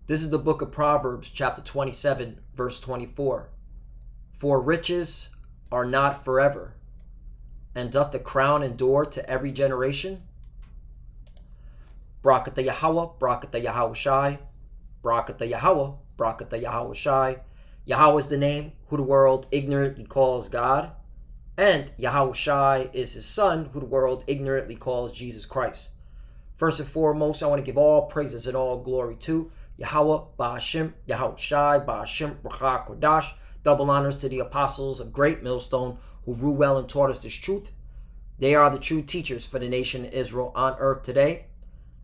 This is the book of Proverbs, chapter 27, verse 24. For riches are not forever, and doth the crown endure to every generation? Brakata Yahweh, Brakata Yahweh Shai, Brakata Yahweh, Brakata Yahweh Shai. Yahweh is the name who the world ignorantly calls God, and Yahweh Shai is his son who the world ignorantly calls Jesus Christ. First and foremost, I want to give all praises and all glory to Yahweh, Ba'ashim, Yahweh Shai, Ba'ashim, Ruach Kodash. Double honors to the apostles of Great Millstone who rule well and taught us this truth. They are the true teachers for the nation of Israel on earth today.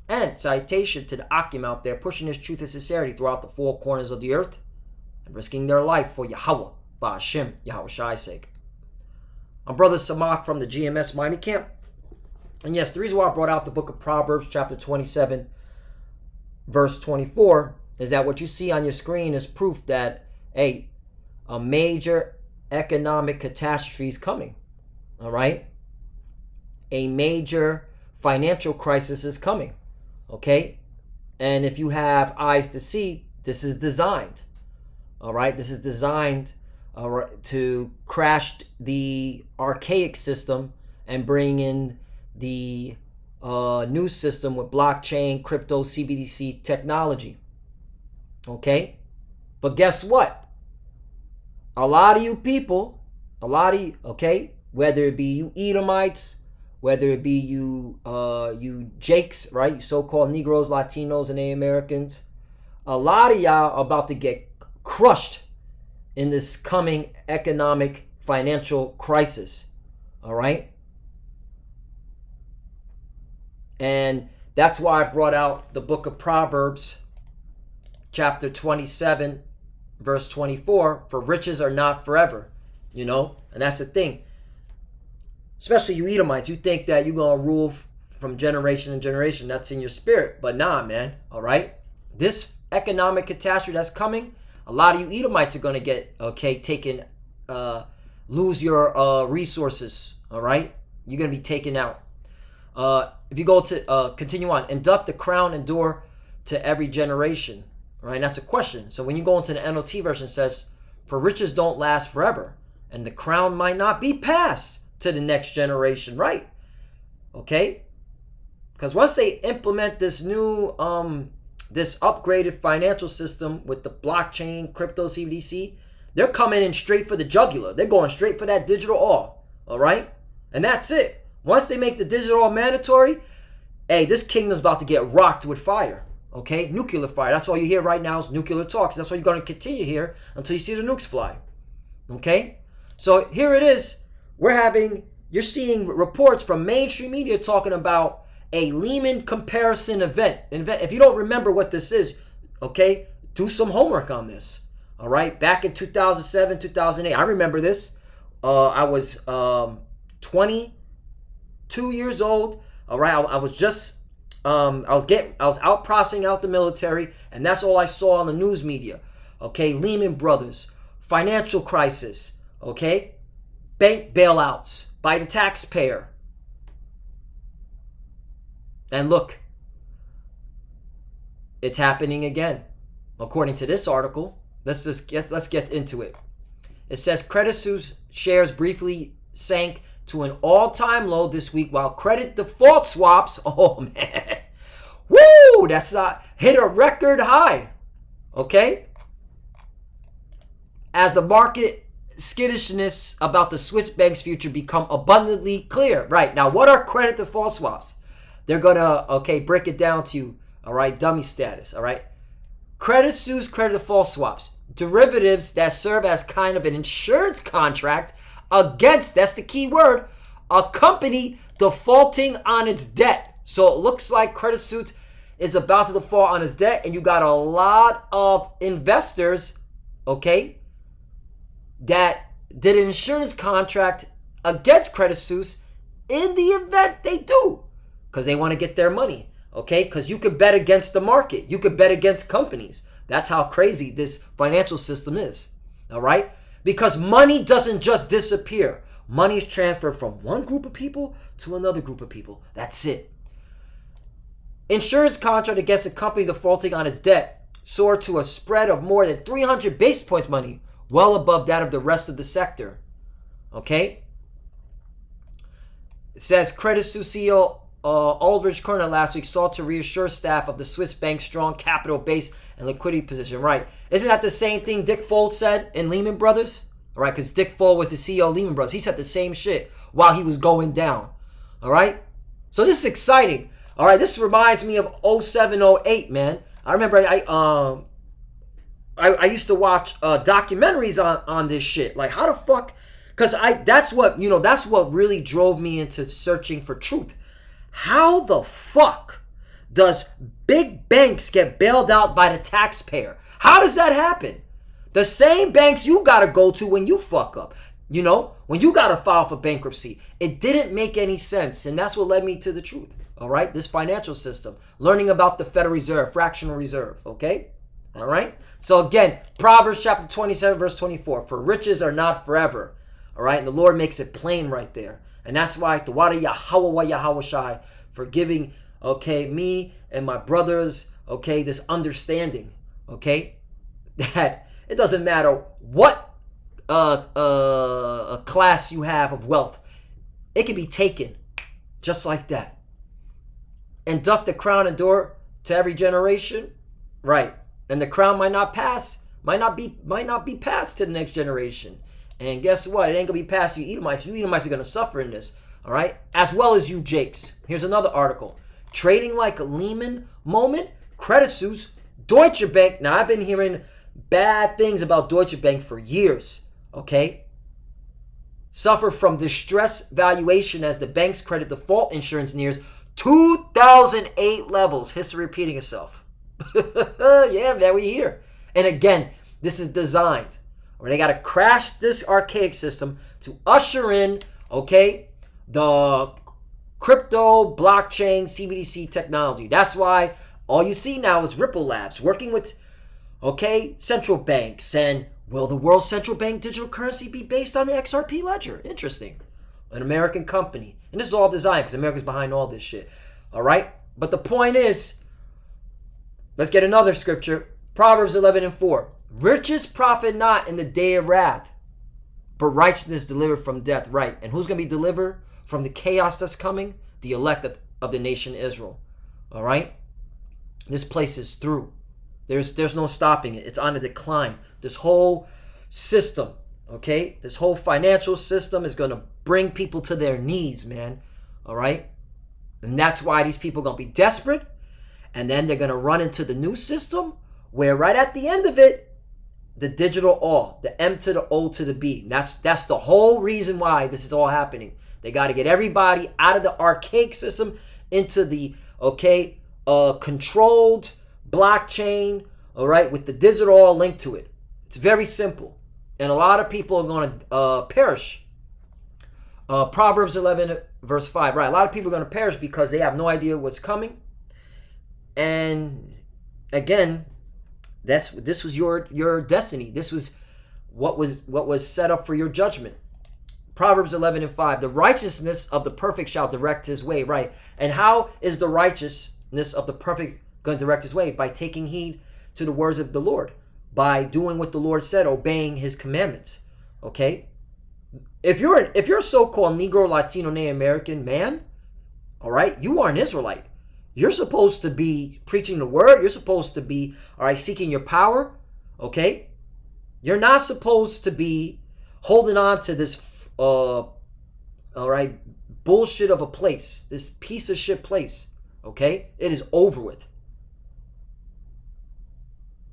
And citation to the Akim out there pushing this truth and sincerity throughout the four corners of the earth and risking their life for Yahweh, Ba'ashim, Yahweh Shai's sake. I'm Brother Samak from the GMS Miami camp. And yes, the reason why I brought out the book of Proverbs, chapter 27, verse 24, is that what you see on your screen is proof that, a major economic catastrophe is coming. All right? A major financial crisis is coming. Okay? And if you have eyes to see, this is designed. All right? This is designed to crash the archaic system and bring in the new system with blockchain, crypto, CBDC technology. Okay? But guess what? A lot of you people, okay, whether it be you Edomites, whether it be you Jakes, right, you so-called Negroes, Latinos, and Americans, a lot of y'all are about to get crushed in this coming economic financial crisis. All right? And that's why I brought out the book of Proverbs, chapter 27, verse 24, for riches are not forever, you know? And that's the thing. Especially you Edomites, you think that you're going to rule from generation to generation. That's in your spirit. But nah, man, all right? This economic catastrophe that's coming, a lot of you Edomites are going to get, lose your resources, all right? You're going to be taken out. If you go to, continue on, and doth the crown endure to every generation? Right, that's a question. So when you go into the NLT version, it says, for riches don't last forever, and the crown might not be passed to the next generation, right? Okay? Because once they implement this new, this upgraded financial system with the blockchain, crypto, CBDC, they're coming in straight for the jugular. They're going straight for that digital all right? And that's it. Once they make the digital all mandatory, hey, this kingdom's about to get rocked with fire. Okay, nuclear fire. That's all you hear right now is nuclear talks. That's what you're going to continue here until you see the nukes fly. Okay, so here it is. You're seeing reports from mainstream media talking about a Lehman comparison event. If you don't remember what this is, okay, do some homework on this. All right, back in 2007, 2008, I remember this. I was 22 years old. All right, I was just. I was out processing out the military, and that's all I saw on the news media. Okay, Lehman Brothers, financial crisis, okay, bank bailouts by the taxpayer. And look, it's happening again. According to this article, let's get into it. It says Credit Suisse shares briefly sank to an all-time low this week, while credit default swaps, oh man, woo, that's not hit a record high. Okay, as the market skittishness about the Swiss bank's future become abundantly clear. Right now, what are credit default swaps? They're gonna break it down to you. All right, dummy status. All right, Credit Suisse credit default swaps, derivatives that serve as kind of an insurance contract against, that's the key word, a company defaulting on its debt. So it looks like Credit Suisse is about to default on its debt, and you got a lot of investors, okay, that did an insurance contract against Credit Suisse in the event they do, because they want to get their money, okay, because you could bet against the market. You could bet against companies. That's how crazy this financial system is, all right? Because money doesn't just disappear. Money is transferred from one group of people to another group of people. That's it. Insurance contract against a company defaulting on its debt. soared to a spread of more than 300 basis points money, well above that of the rest of the sector. Okay? It says Credit Suisse CEO Aldrich Corner last week sought to reassure staff of the Swiss bank's strong capital base and liquidity position. Right. Isn't that the same thing Dick Fuld said in Lehman Brothers? All right, because Dick Fuld was the CEO of Lehman Brothers. He said the same shit while he was going down. All right? So this is exciting. All right, this reminds me of 07, 08, man. I remember I used to watch documentaries on this shit. Like, how the fuck? Because that's what really drove me into searching for truth. How the fuck does big banks get bailed out by the taxpayer? How does that happen? The same banks you gotta go to when you fuck up. You know, when you gotta file for bankruptcy. It didn't make any sense, and that's what led me to the truth. All right, this financial system, learning about the Federal Reserve, fractional reserve. Okay, all right. So again, Proverbs chapter 27, verse 24. For riches are not forever. All right, and the Lord makes it plain right there. And that's why the Wada Yahweh wa Yahweh Shai for giving, okay, me and my brothers, okay, this understanding, okay, that it doesn't matter what class you have of wealth, it can be taken just like that. Induct the crown and door to every generation, right? And the crown might not be passed to the next generation. And guess what? It ain't gonna be passed to you Edomites. You Edomites are gonna suffer in this, all right? As well as you Jakes. Here's another article. Trading like a Lehman moment, Credit Suisse, Deutsche Bank. Now, I've been hearing bad things about Deutsche Bank for years, okay? Suffer from distress valuation as the bank's credit default insurance nears 2008 levels. History repeating itself. Yeah, man, we here. And again, this is designed. Or they got to crash this archaic system to usher in, okay, the crypto, blockchain, CBDC technology. That's why all you see now is Ripple Labs working with, okay, central banks. And will the world's central bank digital currency be based on the XRP ledger? Interesting. An American company. And this is all designed because America's behind all this shit. All right? But the point is, let's get another scripture. Proverbs 11 and 4. Riches profit not in the day of wrath, but righteousness delivered from death. Right. And who's going to be delivered from the chaos that's coming? The elect of the nation Israel. All right. This place is through. There's no stopping it. It's on a decline. This whole system, okay, this whole financial system is going to bring people to their knees, man. All right. And that's why these people are going to be desperate. And then they're going to run into the new system where right at the end of it, the digital all, the M to the O to the B. That's the whole reason why this is all happening. They got to get everybody out of the archaic system into the, okay, controlled blockchain, all right, with the digital all linked to it. It's very simple. And a lot of people are going to perish. Proverbs 11, verse 5, right? A lot of people are going to perish because they have no idea what's coming. And again, this was your destiny. This was what was set up for your judgment. Proverbs 11 and 5. The righteousness of the perfect shall direct his way. Right. And how is the righteousness of the perfect going to direct his way? By taking heed to the words of the Lord. By doing what the Lord said, obeying his commandments. Okay. If you're a so-called Negro, Latino, Native American man, all right, you are an Israelite. You're supposed to be preaching the word. You're supposed to be, all right, seeking your power, okay? You're not supposed to be holding on to this, all right, bullshit of a place, this piece of shit place, okay? It is over with.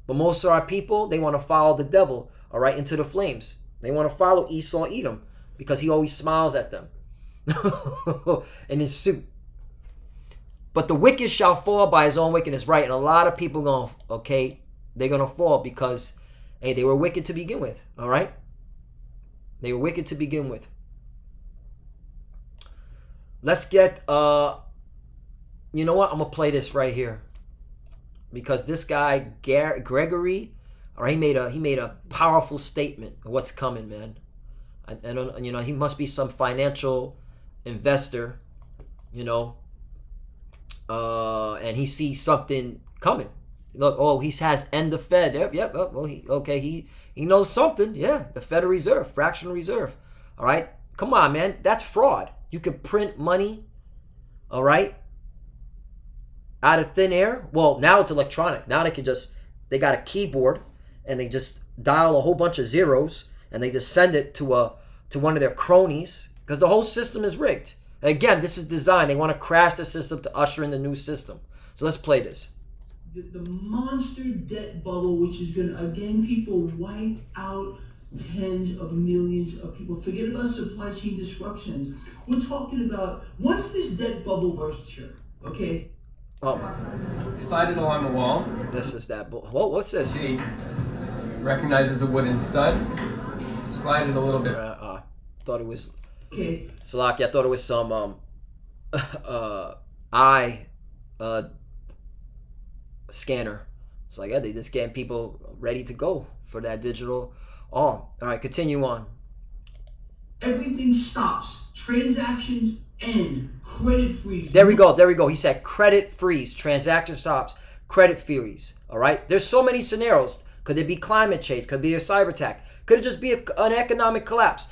But most of our people, they want to follow the devil, all right, into the flames. They want to follow Esau Edom because he always smiles at them in his suit. But the wicked shall fall by his own wickedness, right? And a lot of people they're going to fall because, hey, they were wicked to begin with, all right? They were wicked to begin with. Let's get, you know what? I'm going to play this right here. Because this guy, Gregory, all right, he made a powerful statement of what's coming, man. I don't, you know, he must be some financial investor, you know, and he sees something coming. Look, oh, he has end the Fed. Yep. Well, he knows something. Yeah, the Federal Reserve, fractional reserve. All right, come on, man, that's fraud. You can print money, all right, out of thin air. Well, now it's electronic. Now they got a keyboard and they just dial a whole bunch of zeros and they just send it to one of their cronies because the whole system is rigged. Again, this is designed. They want to crash the system to usher in the new system. So let's play this. The monster debt bubble, which is going to, again, people wipe out tens of millions of people. Forget about supply chain disruptions. We're talking about once this debt bubble bursts here, okay? Oh. Slide it along the wall. This is that. Whoa, what's this? See, recognizes a wooden stud. Slide it a little bit. Thought it was. Okay. Salaki, I thought it was some eye scanner. It's like, yeah, they just getting people ready to go for that digital arm. All right, continue on. Everything stops. Transactions end. Credit freeze. There we go. He said credit freeze. Transaction stops. Credit freeze. All right. There's so many scenarios. Could it be climate change? Could it be a cyber attack? Could it just be an economic collapse?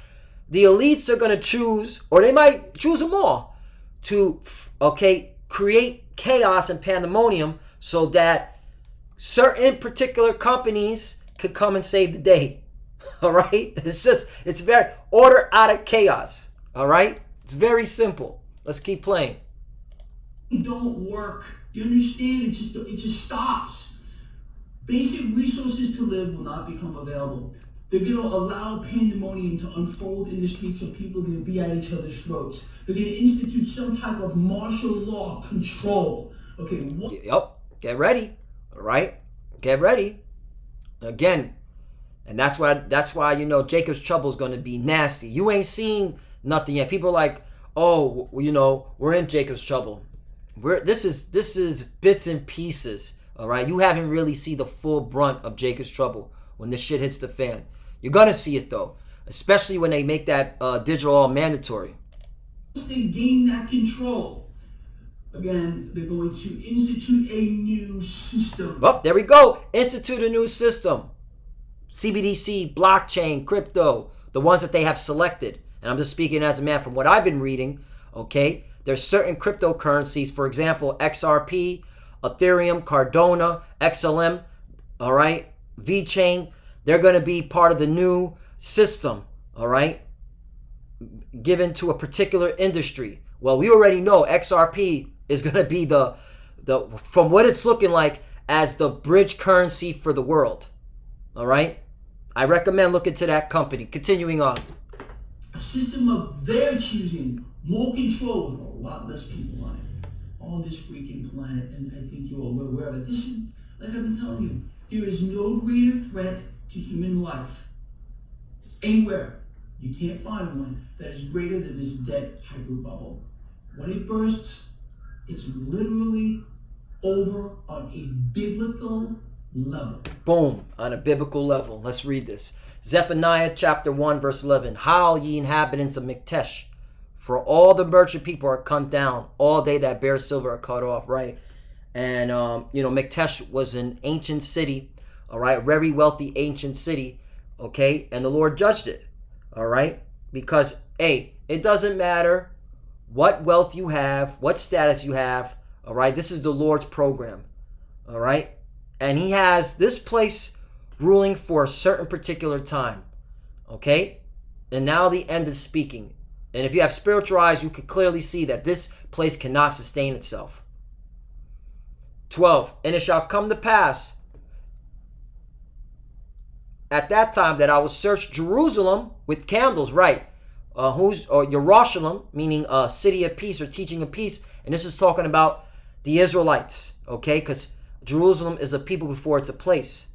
The elites are going to choose, or they might choose them all, to, create chaos and pandemonium so that certain particular companies could come and save the day. All right? It's very order out of chaos. All right? It's very simple. Let's keep playing. Don't work. You understand? It just stops. Basic resources to live will not become available. They're going to allow pandemonium to unfold in the streets, so people are going to be at each other's throats. They're going to institute some type of martial law control. Okay. Yep. Get ready. All right. Get ready. Again, and that's why Jacob's trouble is going to be nasty. You ain't seen nothing yet. People are like, oh, we're in Jacob's trouble. This is bits and pieces. All right. You haven't really seen the full brunt of Jacob's trouble when this shit hits the fan. You're going to see it, though, especially when they make that digital all mandatory. Once they gain that control, again, they're going to institute a new system. Oh, there we go. Institute a new system. CBDC, blockchain, crypto, the ones that they have selected. And I'm just speaking as a man from what I've been reading, okay? There's certain cryptocurrencies, for example, XRP, Ethereum, Cardano, XLM, all right? VeChain, they're going to be part of the new system, all right, given to a particular industry. Well, we already know XRP is going to be the from what it's looking like, as the bridge currency for the world, all right? I recommend looking to that company. Continuing on. A system of their choosing, more control with a lot less people on it. On this freaking planet, and I think you're all aware of it. This is, like I've been telling you, there is no greater threat to human life anywhere. You can't find one that is greater than this debt hyper bubble. When it bursts, it's literally over on a biblical level. Boom, on a biblical level. Let's read this. Zephaniah chapter 1, verse 11. Howl, ye inhabitants of Miktesh, for all the merchant people are cut down. All they that bear silver are cut off, right? And, Miktesh was an ancient city, all right? Very wealthy ancient city, okay? And the Lord judged it, all right? Because, it doesn't matter what wealth you have, what status you have, all right? This is the Lord's program, all right? And he has this place ruling for a certain particular time, okay? And now the end is speaking. And if you have spiritual eyes, you can clearly see that this place cannot sustain itself. 12, and it shall come to pass at that time that I will search Jerusalem with candles, right? Yerushalayim, meaning a city of peace or teaching of peace. And this is talking about the Israelites, okay? Because Jerusalem is a people before it's a place.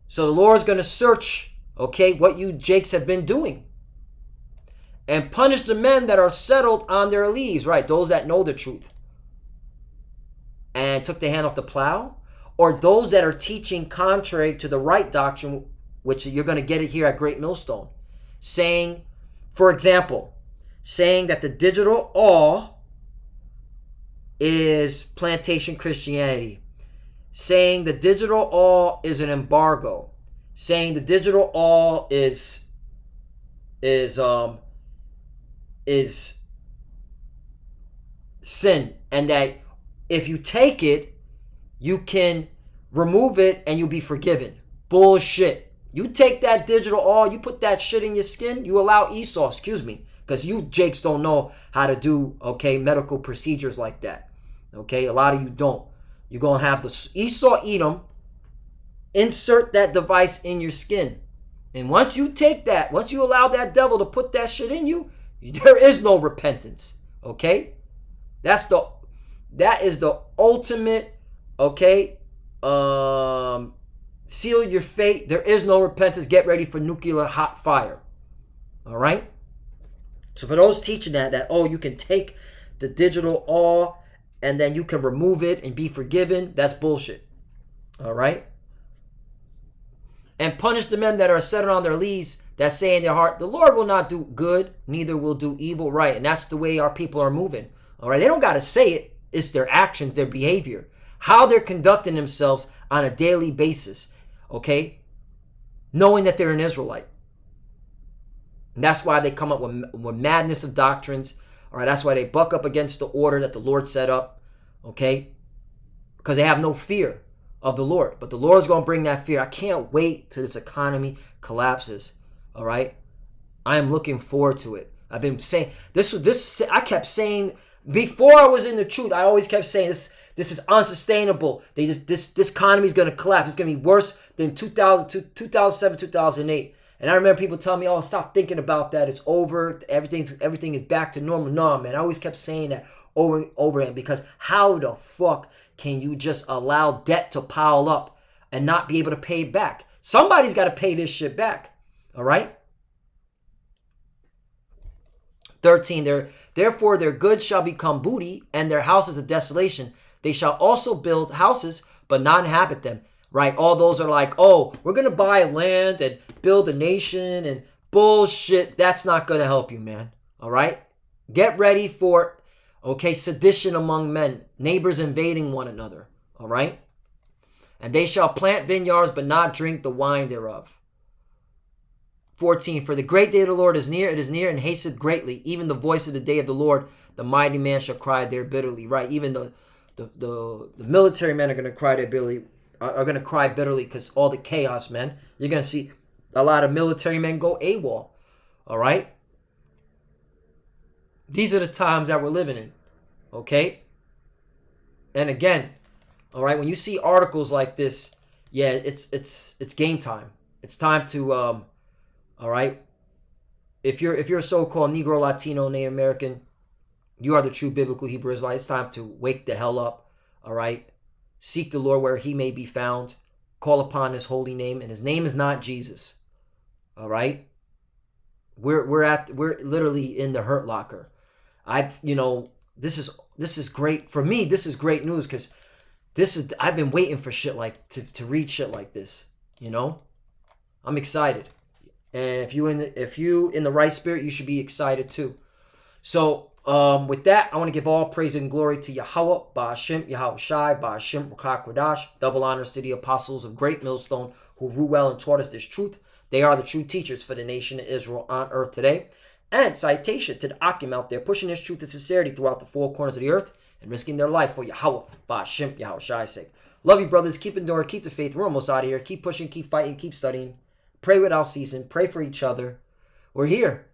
So the Lord is going to search, okay, what you Jakes have been doing. And punish the men that are settled on their lees, right? Those that know the truth. And took the hand off the plow. Or those that are teaching contrary to the right doctrine, which you're going to get it here at Great Millstone. Saying, for example, saying that the digital all is plantation Christianity. saying the digital all is an embargo, saying the digital all is sin, and that if you take it, you can remove it and you'll be forgiven. Bullshit. You take that digital all, you put that shit in your skin, you allow Esau, because you jakes don't know how to do, okay, medical procedures like that. Okay, a lot of you don't. You're going to have the Esau Edom insert that device in your skin. And once you take that, once you allow that devil to put that shit in you, there is no repentance. Okay? That is the ultimate, okay, seal your fate. There is no repentance. Get ready for nuclear hot fire. All right? So for those teaching that oh, you can take the digital all and then you can remove it and be forgiven, that's bullshit. All right? And punish the men that are set on their lees, that say in their heart, the Lord will not do good, neither will do evil. Right? And that's the way our people are moving. All right? They don't got to say it. It's their actions, their behavior, how they're conducting themselves on a daily basis. Okay? Knowing that they're an Israelite. And that's why they come up with madness of doctrines. All right? That's why they buck up against the order that the Lord set up. Okay? Because they have no fear of the Lord. But the Lord's going to bring that fear. I can't wait till this economy collapses. All right? I am looking forward to it. I've been saying this I kept saying before I was in the truth, I always kept saying this is unsustainable. This economy is going to collapse. It's going to be worse than 2007, 2008. And I remember people telling me, "Oh, stop thinking about that. It's over. Everything is back to normal." No, man. I always kept saying that over and over again, because how the fuck can you just allow debt to pile up and not be able to pay it back? Somebody's got to pay this shit back. All right? 13, therefore their goods shall become booty, and their houses a desolation. They shall also build houses, but not inhabit them. Right? All those are like, oh, we're going to buy land and build a nation and bullshit. That's not going to help you, man. All right? Get ready for, okay, sedition among men, neighbors invading one another. All right? And they shall plant vineyards, but not drink the wine thereof. 14, for the great day of the Lord is near, it is near and hasteth greatly. Even the voice of the day of the Lord, the mighty man shall cry there bitterly. Right? Even the military men are going to cry there bitterly. Are going to cry bitterly because all the chaos, man. You're going to see a lot of military men go AWOL. All right? These are the times that we're living in. Okay? And again, all right, when you see articles like this, yeah, it's game time. It's time to all right? If you're a so-called Negro, Latino, Native American, you are the true biblical Hebrew Israelite. It's time to wake the hell up. All right? Seek the Lord where he may be found. Call upon his holy name. And his name is not Jesus. All right? We're literally in the hurt locker. This is great. For me, this is great news, because I've been waiting for shit like to read shit like this. You know? I'm excited. And if you in the right spirit, you should be excited too. So with that, I want to give all praise and glory to Yahweh, Ba'ashem, Yahweh Shai, Ba'ashem, Ruach Kodash. Double honors to the apostles of Great Millstone who rule well and taught us this truth. They are the true teachers for the nation of Israel on earth today. And citation to the Akim out there pushing this truth and sincerity throughout the four corners of the earth and risking their life for Yahweh, Ba'ashem, Yahweh Shai's sake. Love you, brothers. Keep enduring, keep the faith. We're almost out of here. Keep pushing, keep fighting, keep studying. Pray without ceasing. Pray for each other. We're here.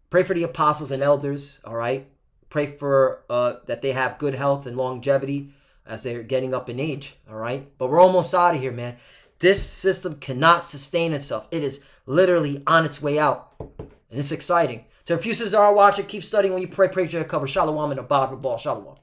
Pray for the apostles and elders, all right? Pray for that they have good health and longevity as they're getting up in age, all right? But we're almost out of here, man. This system cannot sustain itself. It is literally on its way out. And it's exciting. To the few sisters that are watching, keep studying when you pray. Pray to cover. Shalom and a Bob Ball. Shalom.